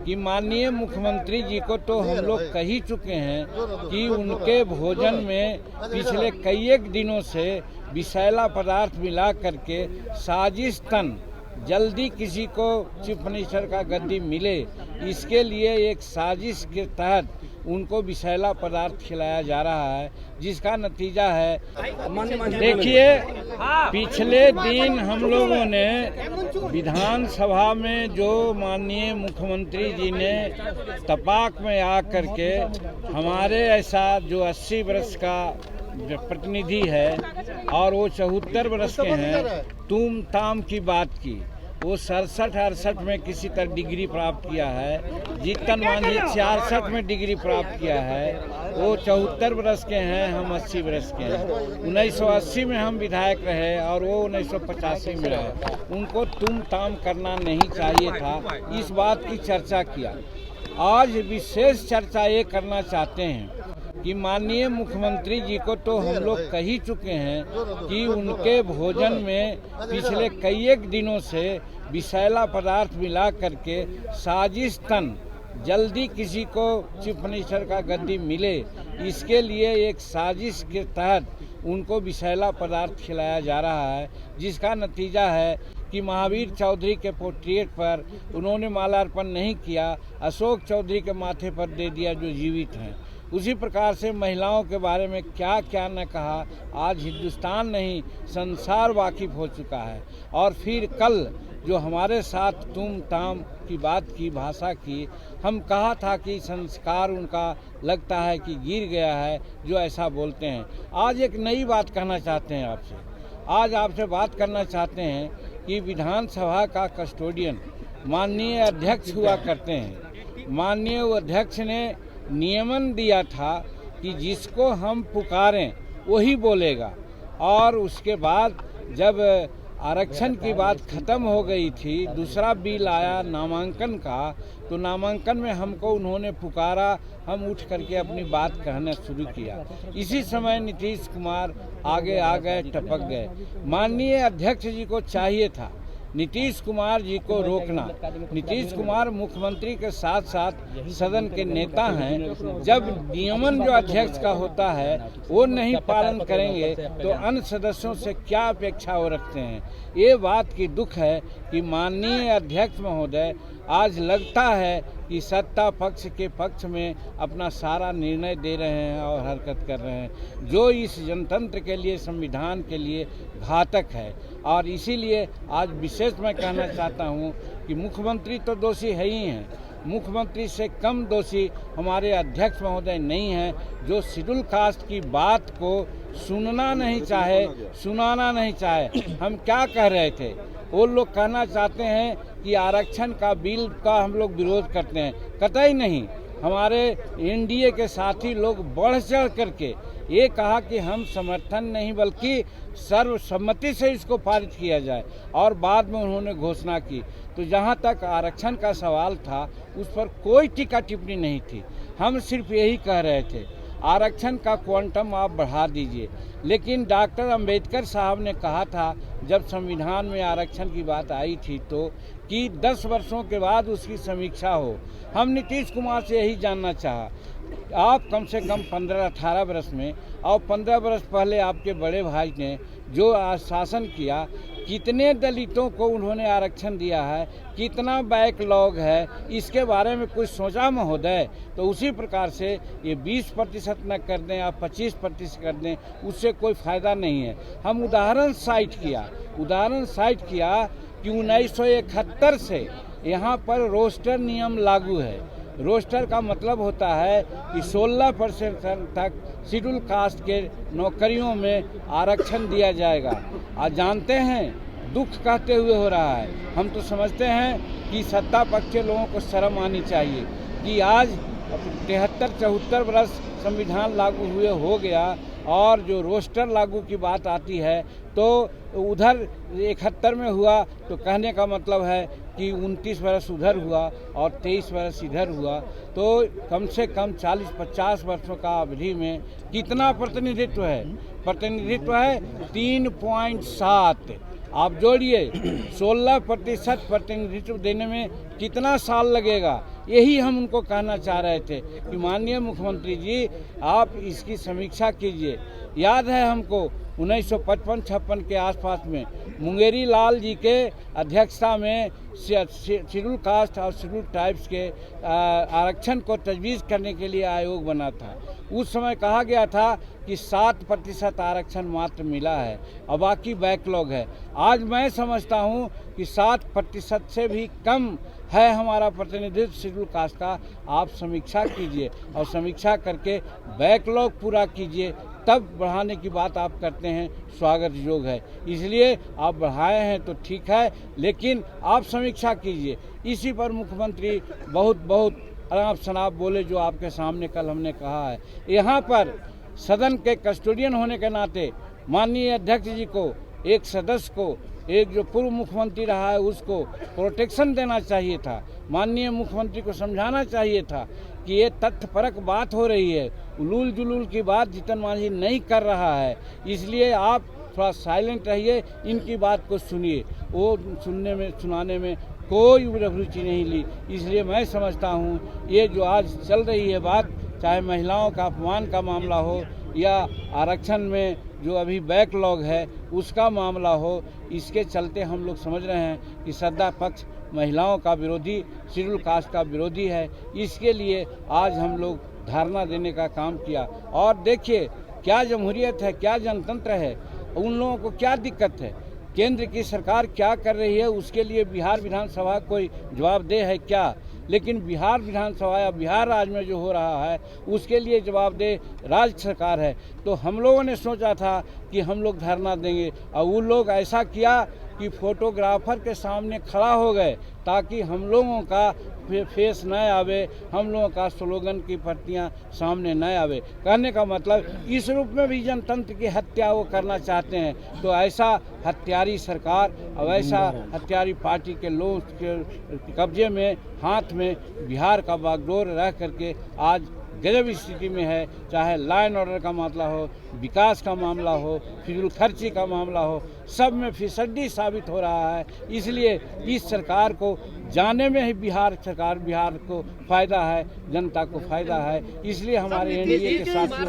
कि माननीय मुख्यमंत्री जी को तो हम लोग कह ही चुके हैं कि उनके भोजन में पिछले कई एक दिनों से विषैला पदार्थ मिला करके साजिशतन जल्दी किसी को चीफ मिनिस्टर का गद्दी मिले, इसके लिए एक साजिश के तहत उनको विषैला पदार्थ खिलाया जा रहा है, जिसका नतीजा है। देखिए, पिछले दिन हम लोगों ने विधानसभा में जो माननीय मुख्यमंत्री जी ने तपाक में आकर के हमारे ऐसा जो 80 वर्ष का प्रतिनिधि है और वो 74 वर्ष के हैं, तुम ताम की बात की। वो 67-68 में किसी तरह डिग्री प्राप्त किया है, जीतन मांझी 66 में डिग्री प्राप्त किया है, वो 74 वर्ष के हैं, हम 80 वर्ष के हैं। 1980 में हम विधायक रहे और वो 1985 में रहे। उनको तुम ताम करना नहीं चाहिए था, इस बात की चर्चा किया। आज विशेष चर्चा ये करना चाहते हैं कि माननीय मुख्यमंत्री जी को तो हम लोग कह ही चुके हैं कि उनके भोजन में पिछले कई एक दिनों से विषैला पदार्थ मिला करके साजिशतन जल्दी किसी को चीफ मिनिस्टर का गद्दी मिले, इसके लिए एक साजिश के तहत उनको विषैला पदार्थ खिलाया जा रहा है, जिसका नतीजा है कि महावीर चौधरी के पोर्ट्रेट पर उन्होंने माल्यार्पण नहीं किया, अशोक चौधरी के माथे पर दे दिया जो जीवित हैं। उसी प्रकार से महिलाओं के बारे में क्या क्या न कहा, आज हिंदुस्तान नहीं संसार वाकिफ हो चुका है। और फिर कल जो हमारे साथ तुम ताम की बात की, भाषा की, हम कहा था कि संस्कार उनका लगता है कि गिर गया है जो ऐसा बोलते हैं। आज एक नई बात कहना चाहते हैं आपसे। आज आपसे बात करना चाहते हैं कि विधानसभा का कस्टोडियन माननीय अध्यक्ष हुआ करते हैं। माननीय अध्यक्ष ने नियमन दिया था कि जिसको हम पुकारें वही बोलेगा, और उसके बाद जब आरक्षण की बात खत्म हो गई थी, दूसरा बिल आया नामांकन का, तो नामांकन में हमको उन्होंने पुकारा, हम उठ करके अपनी बात कहना शुरू किया। इसी समय नीतीश कुमार आगे आ गए, टपक गए। माननीय अध्यक्ष जी को चाहिए था नीतीश कुमार जी को रोकना। नीतीश कुमार मुख्यमंत्री के साथ साथ सदन के नेता हैं। जब नियमन जो अध्यक्ष का होता है वो नहीं पालन करेंगे तो अन्य सदस्यों से क्या अपेक्षा वो रखते हैं। ये बात की दुख है कि माननीय अध्यक्ष महोदय आज लगता है कि सत्ता पक्ष के पक्ष में अपना सारा निर्णय दे रहे हैं और हरकत कर रहे हैं, जो इस जनतंत्र के लिए, संविधान के लिए घातक है। और इसीलिए आज विशेष मैं कहना चाहता हूं कि मुख्यमंत्री तो दोषी है ही हैं, मुख्यमंत्री से कम दोषी हमारे अध्यक्ष महोदय नहीं हैं, जो शेड्यूल कास्ट की बात को सुनना नहीं चाहे, सुनाना नहीं चाहे। हम क्या कह रहे थे, वो लोग कहना चाहते हैं कि आरक्षण का बिल का हम लोग विरोध करते हैं, कतई नहीं। हमारे एनडीए के साथी लोग बढ़ चढ़ करके ये कहा कि हम समर्थन नहीं बल्कि सर्वसम्मति से इसको पारित किया जाए, और बाद में उन्होंने घोषणा की। तो जहाँ तक आरक्षण का सवाल था उस पर कोई टीका टिप्पणी नहीं थी। हम सिर्फ यही कह रहे थे आरक्षण का क्वांटम आप बढ़ा दीजिए। लेकिन डॉक्टर अंबेडकर साहब ने कहा था जब संविधान में आरक्षण की बात आई थी तो कि 10 वर्षों के बाद उसकी समीक्षा हो। हम नीतीश कुमार से यही जानना चाहा, आप कम से कम 15-18 वर्ष में और 15 वर्ष पहले आपके बड़े भाई ने जो शासन किया, कितने दलितों को उन्होंने आरक्षण दिया है, कितना बैकलॉग है, इसके बारे में कुछ सोचा महोदय? तो उसी प्रकार से ये 20% न कर दें आप 25% कर दें, उससे कोई फ़ायदा नहीं है। हम उदाहरण साइट किया कि 1971 से यहाँ पर रोस्टर नियम लागू है। रोस्टर का मतलब होता है कि 16% तक शेड्यूल कास्ट के नौकरियों में आरक्षण दिया जाएगा। आज जानते हैं दुख कहते हुए हो रहा है। हम तो समझते हैं कि सत्ता पक्ष के लोगों को शर्म आनी चाहिए कि आज 73-74 वर्ष संविधान लागू हुए हो गया, और जो रोस्टर लागू की बात आती है तो उधर 71 में हुआ, तो कहने का मतलब है कि 29 वर्ष उधर हुआ और 23 वर्ष इधर हुआ, तो कम से कम 40-50 वर्षों का अवधि में कितना प्रतिनिधित्व है? प्रतिनिधित्व है 3.7। आप जोड़िए 16% प्रतिनिधित्व देने में कितना साल लगेगा, यही हम उनको कहना चाह रहे थे कि माननीय मुख्यमंत्री जी आप इसकी समीक्षा कीजिए। याद है हमको 1955-56 के आसपास में मुंगेरी लाल जी के अध्यक्षता में शेड्यूल कास्ट और शेड्यूल ट्राइब्स के आरक्षण को तजवीज़ करने के लिए आयोग बना था। उस समय कहा गया था कि 7% आरक्षण मात्र मिला है और बाकी बैकलॉग है। आज मैं समझता हूं कि 7% से भी कम है हमारा प्रतिनिधित्व शेड्यूल कास्ट का। आप समीक्षा कीजिए और समीक्षा करके बैकलॉग पूरा कीजिए, तब बढ़ाने की बात आप करते हैं, स्वागत योग है। इसलिए आप बढ़ाए हैं तो ठीक है, लेकिन आप समीक्षा कीजिए। इसी पर मुख्यमंत्री बहुत अनाप शनाप बोले, जो आपके सामने कल हमने कहा है। यहाँ पर सदन के कस्टोडियन होने के नाते माननीय अध्यक्ष जी को, एक सदस्य को, एक जो पूर्व मुख्यमंत्री रहा है उसको प्रोटेक्शन देना चाहिए था। माननीय मुख्यमंत्री को समझाना चाहिए था कि ये तथ्यपरक बात हो रही है, उलूल जुलूल की बात जीतन मांझी नहीं कर रहा है, इसलिए आप थोड़ा साइलेंट रहिए, इनकी बात को सुनिए। वो सुनाने में कोई रुचि नहीं ली। इसलिए मैं समझता हूँ ये जो आज चल रही है बात, चाहे महिलाओं का अपमान का मामला हो या आरक्षण में जो अभी बैकलॉग है उसका मामला हो, इसके चलते हम लोग समझ रहे हैं कि सत्ता पक्ष महिलाओं का विरोधी, शेड्यूल कास्ट का विरोधी है। इसके लिए आज हम लोग धरना देने का काम किया। और देखिए क्या जमहूरियत है, क्या जनतंत्र है, उन लोगों को क्या दिक्कत है, केंद्र की सरकार क्या कर रही है उसके लिए बिहार विधानसभा कोई जवाबदेह है क्या? लेकिन बिहार विधानसभा या बिहार राज्य में जो हो रहा है उसके लिए जवाबदेह राज्य सरकार है। तो हम लोगों ने सोचा था कि हम लोग धरना देंगे और वो लोग ऐसा किया कि फोटोग्राफर के सामने खड़ा हो गए ताकि हम लोगों का फेस न आवे, हम लोगों का स्लोगन की प्रतियां सामने न आवे। कहने का मतलब इस रूप में भी जनतंत्र की हत्या वो करना चाहते हैं। तो ऐसा हत्यारी सरकार और ऐसा हत्यारी पार्टी के लोगों के कब्जे में, हाथ में बिहार का बागडोर रह करके आज गजब स्थिति में है। चाहे लॉ एंड ऑर्डर का मामला हो, विकास का मामला हो, फिजूल खर्ची का मामला हो, सब में फिसड्डी साबित हो रहा है। इसलिए इस सरकार को जाने में ही बिहार को फायदा है, जनता को फायदा है। इसलिए हमारे एनडीए के साथ